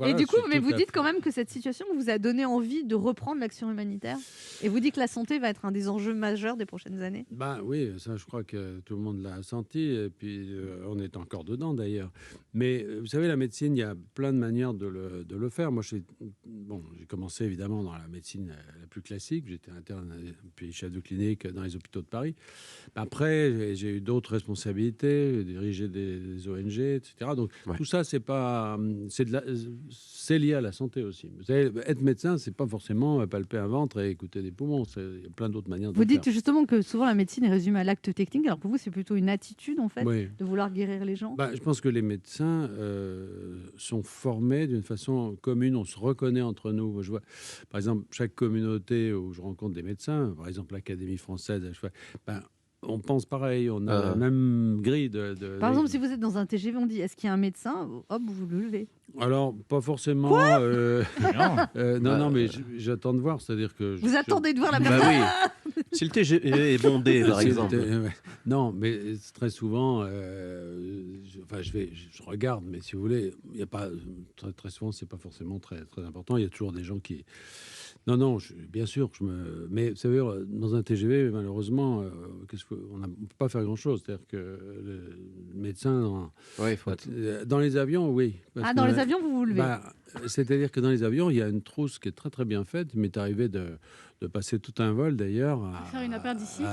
Et Voilà, du je coup, suis mais tout vous à dites fait. quand même que cette situation vous a donné envie de reprendre l'action humanitaire et vous dites que la santé va être un des enjeux majeurs des prochaines années? Ben oui, ça, je crois que tout le monde l'a senti et puis, on est encore dedans d'ailleurs. Mais, vous savez, la médecine, il y a plein de manières de le faire. Moi, j'ai commencé évidemment dans la médecine, la plus classique. J'étais interne, puis chef de clinique dans les hôpitaux de Paris. Après, j'ai eu d'autres responsabilités, j'ai dirigé des ONG, et cetera. Donc Ouais. tout ça, c'est pas, c'est lié à la santé aussi. Vous savez, être médecin, c'est pas forcément, palper un ventre et écouter des poumons. Il y a plein d'autres manières de Vous le faire. dites justement que souvent la médecine est résumée à l'acte technique, alors pour vous, c'est plutôt une attitude en fait, Oui. de vouloir guérir les gens? Bah, je pense que les médecins, sont formés d'une façon commune. On se reconnaît entre nous. Je vois, par exemple, chaque communauté où je rencontre des médecins, par exemple l'Académie française, ben, on pense pareil, on a la Heu, même grille Par exemple, si vous êtes dans un TGV, on dit: «Est-ce qu'il y a un médecin?» Hop, vous le levez. Alors, pas forcément, Non. non, bah, non, mais j'attends de voir, c'est-à-dire que Vous attendez de voir la bah personne? oui, si le TGV est bondé, par exemple. Ouais. Non, mais très souvent, je regarde, mais si vous voulez, il y a pas très souvent, c'est pas forcément très important. Il y a toujours des gens qui non, non, bien sûr, mais vous savez, dans un TGV, malheureusement, on peut pas faire grand-chose. C'est-à-dire que le médecin Ouais, il faut dans les avions, oui, parce Ah, que dans les avions, vous vous levez? bah, c'est-à-dire que dans les avions, il y a une trousse qui est très, très bien faite. Il m'est arrivé de passer tout un vol d'ailleurs À faire une appendicite?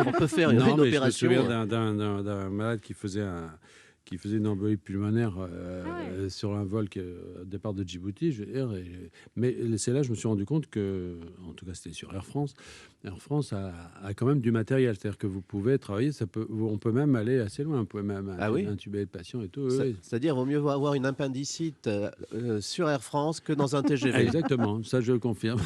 on peut faire une non, mais je me opération. souviens d'un malade qui faisait une embolie pulmonaire, Ah ouais. sur un vol départ de Djibouti, je veux dire, mais c'est là que je me suis rendu compte que, en tout cas, c'était sur Air France. Air France a quand même du matériel, c'est-à-dire que vous pouvez travailler, on peut même aller assez loin, on peut même Ah oui? intuber le patient et tout. Oui, C'est oui. c'est-à-dire, vaut mieux avoir une appendicite, sur Air France que dans un TGV. Exactement, ça je le confirme.